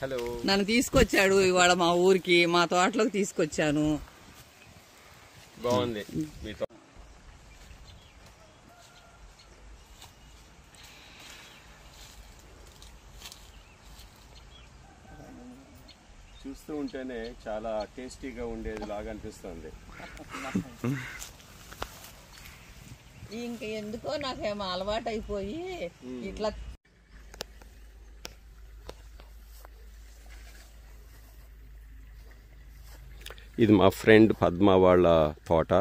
Hello. నన్ను తీసుకొచ్చాడు ఇవాళ మా ఊరికి, మా తోటలోకి తీసుకొచ్చాను. బాగుంది మీతో. చూస్తూ ఉంటేనే చాలా టేస్టీగా ఉండేది లాగా అనిపిస్తుంది. ఇంక ఎందుకో నాకేమో అలవాటు అయిపోయి ఇట్లా. ఇది మా ఫ్రెండ్ పద్మ వాళ్ళ తోట.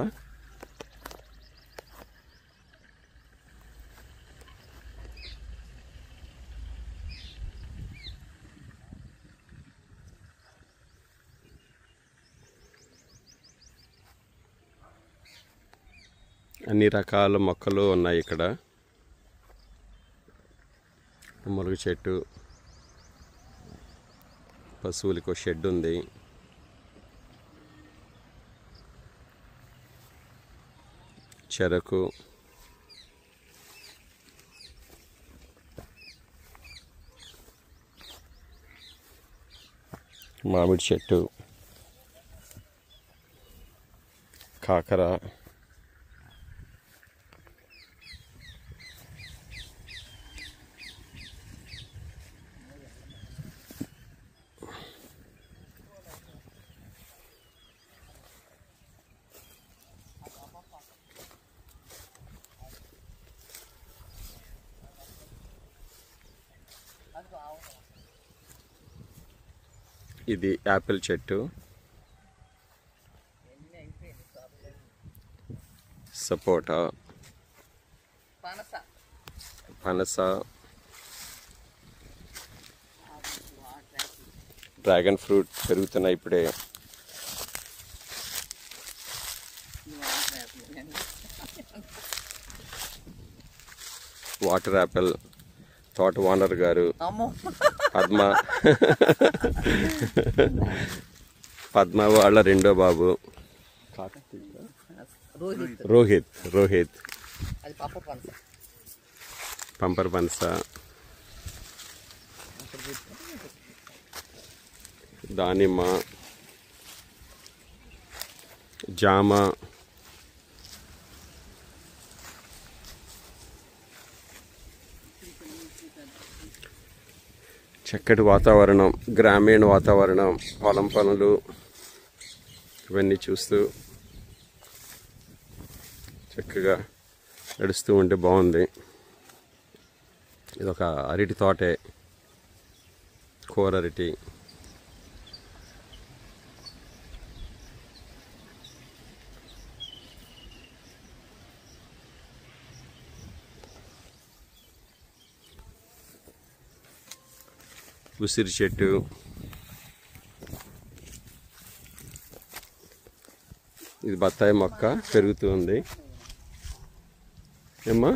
అన్ని రకాల మొక్కలు ఉన్నాయి ఇక్కడ. మురుగు చెట్టు, పశువులకు షెడ్ ఉంది. చెరకు, మామిడి చెట్టు, కాకర, ఇది యాపిల్ చెట్టు, సపోటా, పనస, డ్రాగన్ ఫ్రూట్ పెరుగుతున్నాయి ఇప్పుడే. Water Apple. తోట ఓనర్ గారు పద్మ వాళ్ళ రెండో బాబు రోహిత్. పంపర్ పనస, దానిమ్మ, జామ, చక్కటి వాతావరణం, గ్రామీణ వాతావరణం, పొలం పనులు ఇవన్నీ చూస్తూ చక్కగా నడుస్తూ ఉంటే బాగుంది. ఇదొక అరటి తోటే, కూర అరటి. ఉసిరి చెట్టు, ఇది బత్తాయి మొక్క పెరుగుతూ ఉంది. ఏమ్మా?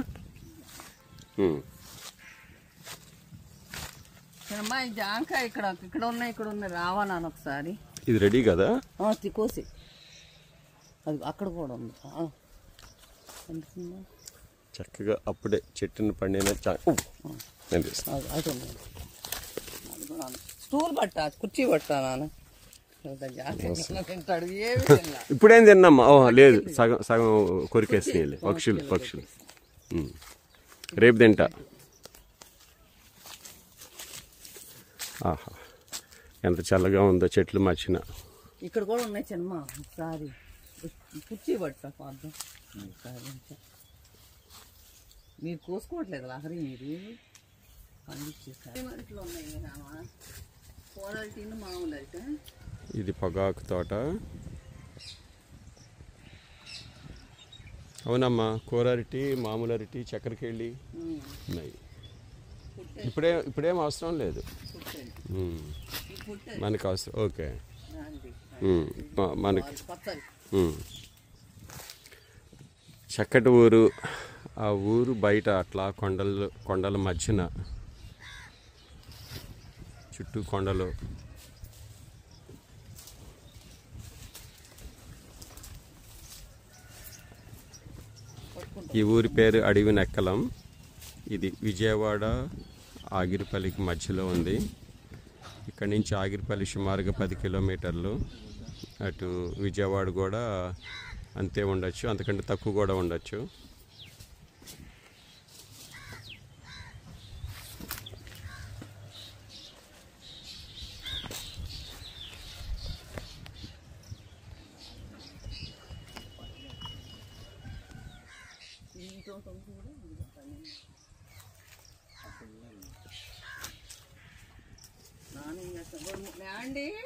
జాంకాయ ఇక్కడ ఉన్నాయి రావాలని ఒకసారి. ఇది రెడీ కదా? కోసి అది అక్కడ కూడా ఉంది. చక్కగా అప్పుడే చెట్టును పండిన స్టూల్ పట్టా, కుర్చీ పట్టా నాన్న. ఇప్పుడేం తిన్నామ్మా? లేదు, సగం సగం కొరికేసినాయి పక్షులు. రేపు తింటా. ఆహా, ఎంత చల్లగా ఉందో చెట్లు మర్చిన. ఇక్కడ కూడా ఉన్నాయి చిన్న. ఒకసారి కుర్చీ పట్టా పాదం. మీరు కోసుకోవట్లేదు లహరి, మీరు పండించేసారు. మామూలు అయితే ఇది పొగాకు తోట. అవునమ్మా, కూర అరటి, మామూలు అరటి, చక్కెరకేళి ఉన్నాయి. ఇప్పుడేం అవసరం లేదు మనకు అవసరం. ఓకే, మనకి చక్కటి ఊరు. ఆ ఊరు బయట అట్లా కొండల మధ్యన, చుట్టూ కొండలు. ఈ ఊరి పేరు అడవినెక్కలం. ఇది విజయవాడ ఆగిరిపల్లికి మధ్యలో ఉంది. ఇక్కడి నుంచి ఆగిరిపల్లి సుమారుగా 10 కిలోమీటర్లు. అటు విజయవాడ కూడా అంతే ఉండొచ్చు, అంతకంటే తక్కువ కూడా ఉండొచ్చు. అండి